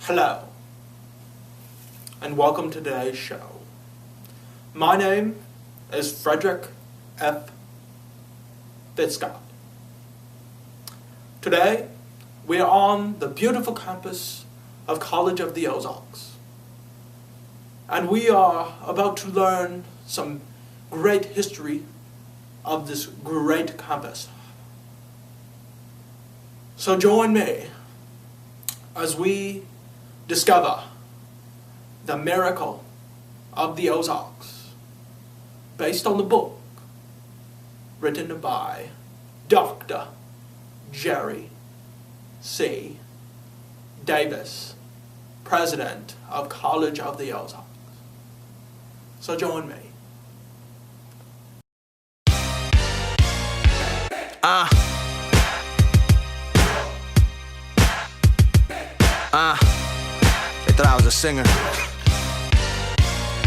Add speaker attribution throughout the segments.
Speaker 1: Hello, and welcome to today's show. My name is Frederick F. Fitzcott. Today, we are on the beautiful campus of College of the Ozarks, and we are about to learn some great history of this great campus. So join me as we discover the miracle of the Ozarks based on the book written by Dr. Jerry C. Davis, President of College of the Ozarks. So join me.
Speaker 2: They thought I was a singer.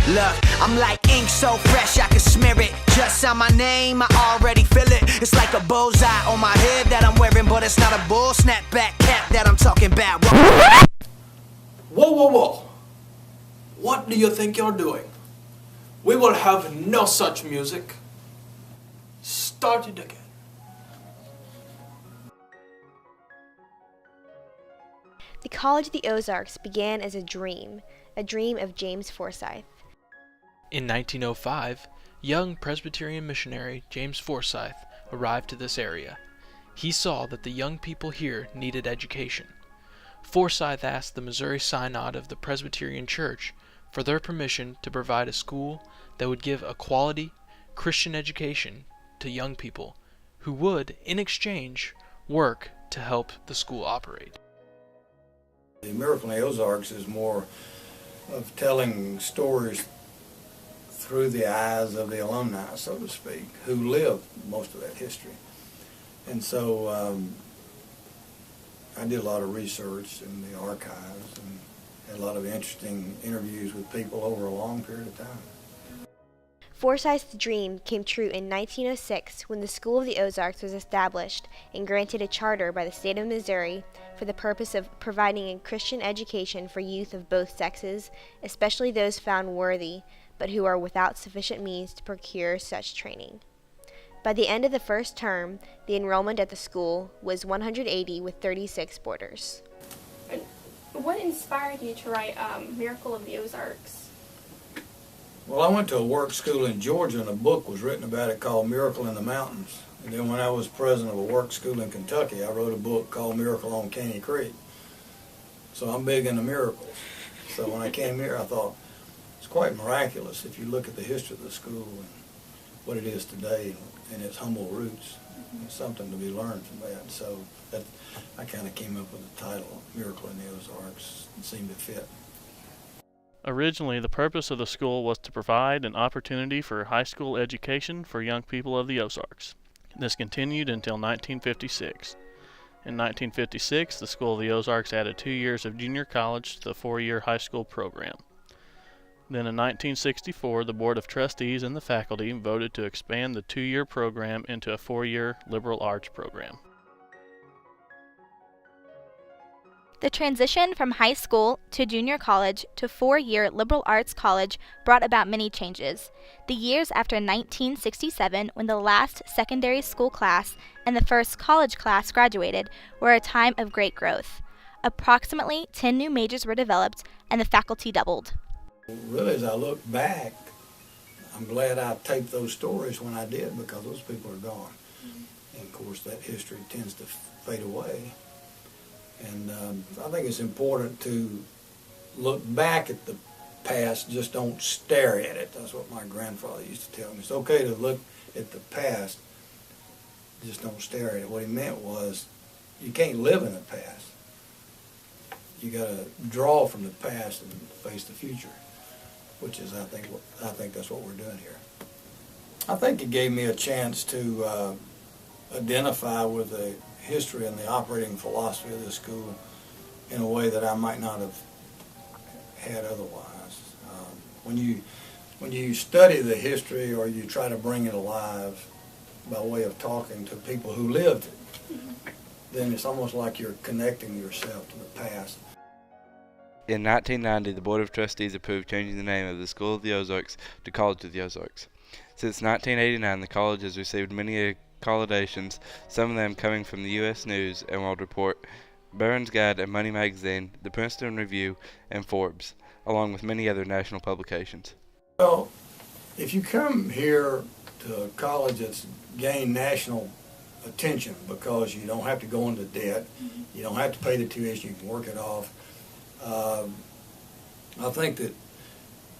Speaker 2: Look, I'm like ink so fresh I can smear it. Just on my name, I already feel it. It's like a bullseye on my head that I'm wearing, but it's not a bull snapback cap that I'm talking about.
Speaker 1: Whoa. What do you think you're doing? We will have no such music. Start it again.
Speaker 3: The College of the Ozarks began as a dream of James Forsyth.
Speaker 4: In 1905, young Presbyterian missionary James Forsyth arrived to this area. He saw that the young people here needed education. Forsyth asked the Missouri Synod of the Presbyterian Church for their permission to provide a school that would give a quality Christian education to young people who would, in exchange, work to help the school operate.
Speaker 5: The Miracle in the Ozarks is more of telling stories through the eyes of the alumni, so to speak, who lived most of that history. And so I did a lot of research in the archives and had a lot of interesting interviews with people over a long period of time.
Speaker 3: Forsyth's dream came true in 1906 when the School of the Ozarks was established and granted a charter by the state of Missouri for the purpose of providing a Christian education for youth of both sexes, especially those found worthy, but who are without sufficient means to procure such training. By the end of the first term, the enrollment at the school was 180 with 36 boarders.
Speaker 6: What inspired you to write Miracle of the Ozarks?
Speaker 5: Well, I went to a work school in Georgia, and a book was written about it called Miracle in the Mountains. And then when I was president of a work school in Kentucky, I wrote a book called Miracle on Caney Creek. So I'm big into miracles. So when I came here, I thought, it's quite miraculous if you look at the history of the school and what it is today and its humble roots. There's something to be learned from that. So I kind of came up with the title, Miracle in the Ozarks. It seemed to fit.
Speaker 7: Originally, the purpose of the school was to provide an opportunity for high school education for young people of the Ozarks. This continued until 1956. In 1956, the School of the Ozarks added 2 years of junior college to the 4-year high school program. Then in 1964, the Board of Trustees and the faculty voted to expand the 2-year program into a 4-year liberal arts program.
Speaker 8: The transition from high school to junior college to 4-year liberal arts college brought about many changes. The years after 1967, when the last secondary school class and the first college class graduated, were a time of great growth. Approximately 10 new majors were developed, and the faculty doubled.
Speaker 5: Really, as I look back, I'm glad I taped those stories when I did, because those people are gone. And of course, that history tends to fade away. And I think it's important to look back at the past, just don't stare at it. That's what my grandfather used to tell me. It's okay to look at the past, just don't stare at it. What he meant was, you can't live in the past. You got to draw from the past and face the future, which is, I think that's what we're doing here. I think it gave me a chance to identify with the history and the operating philosophy of this school in a way that I might not have had otherwise. When you study the history, or you try to bring it alive by way of talking to people who lived it, then it's almost like you're connecting yourself to the past.
Speaker 9: In 1990, the Board of Trustees approved changing the name of the School of the Ozarks to College of the Ozarks. Since 1989, the college has received many accommodations, some of them coming from the U.S. News and World Report, Barron's Guide and Money Magazine, the Princeton Review, and Forbes, along with many other national publications.
Speaker 5: Well, if you come here to a college that's gained national attention because you don't have to go into debt, you don't have to pay the tuition, you can work it off, I think that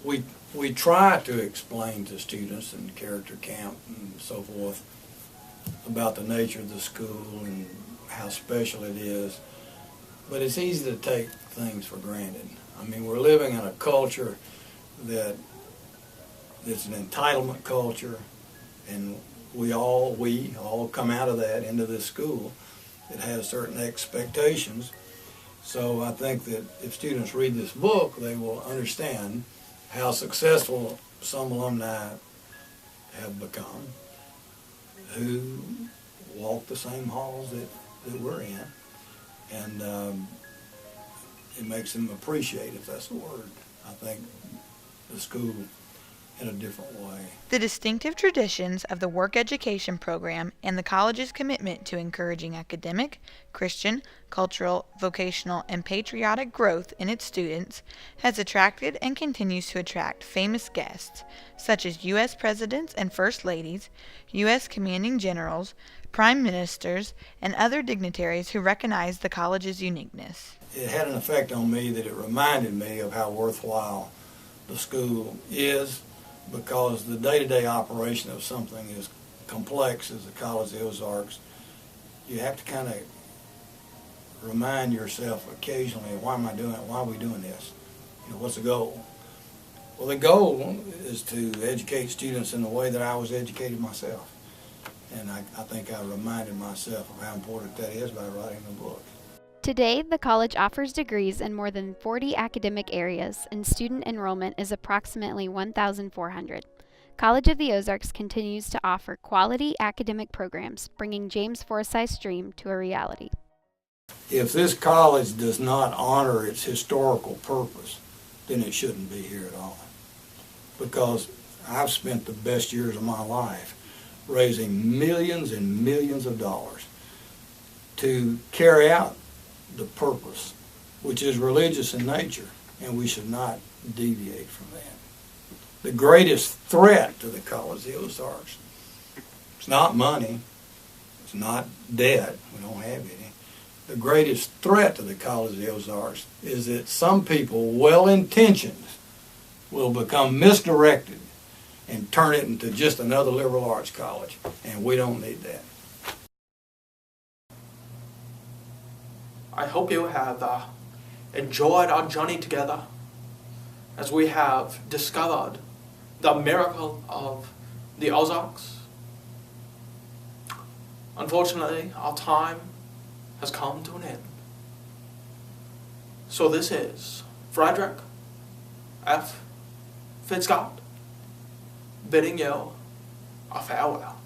Speaker 5: we try to explain to students in character camp and so forth about the nature of the school and how special it is, but it's easy to take things for granted. I mean, we're living in a culture that's an entitlement culture, and we all come out of that into this school that has certain expectations. So I think that if students read this book, they will understand how successful some alumni have become who walk the same halls that we're in. And it makes them appreciate, if that's the word, I think, the school in a different way.
Speaker 10: The distinctive traditions of the work education program and the college's commitment to encouraging academic, Christian, cultural, vocational, and patriotic growth in its students has attracted and continues to attract famous guests such as U.S. presidents and first ladies, U.S. commanding generals, prime ministers, and other dignitaries who recognize the college's uniqueness.
Speaker 5: It had an effect on me that it reminded me of how worthwhile the school is, because the day-to-day operation of something as complex as the College of the Ozarks, you have to kind of remind yourself occasionally, why am I doing it? Why are we doing this? You know, what's the goal? Well, the goal is to educate students in the way that I was educated myself. And I think I reminded myself of how important that is by writing the book.
Speaker 11: Today, the college offers degrees in more than 40 academic areas, and student enrollment is approximately 1,400. College of the Ozarks continues to offer quality academic programs, bringing James Forsyth's dream to a reality.
Speaker 5: If this college does not honor its historical purpose, then it shouldn't be here at all. Because I've spent the best years of my life raising millions and millions of dollars to carry out the purpose, which is religious in nature, and we should not deviate from that. The greatest threat to the College of the Ozarks, it's not money, it's not debt, we don't have any. The greatest threat to the College of the Ozarks is that some people, well-intentioned, will become misdirected and turn it into just another liberal arts college, and we don't need that.
Speaker 1: I hope you have enjoyed our journey together as we have discovered the miracle of the Ozarks. Unfortunately, our time has come to an end. So this is Frederick F. Fitzcott bidding you a farewell.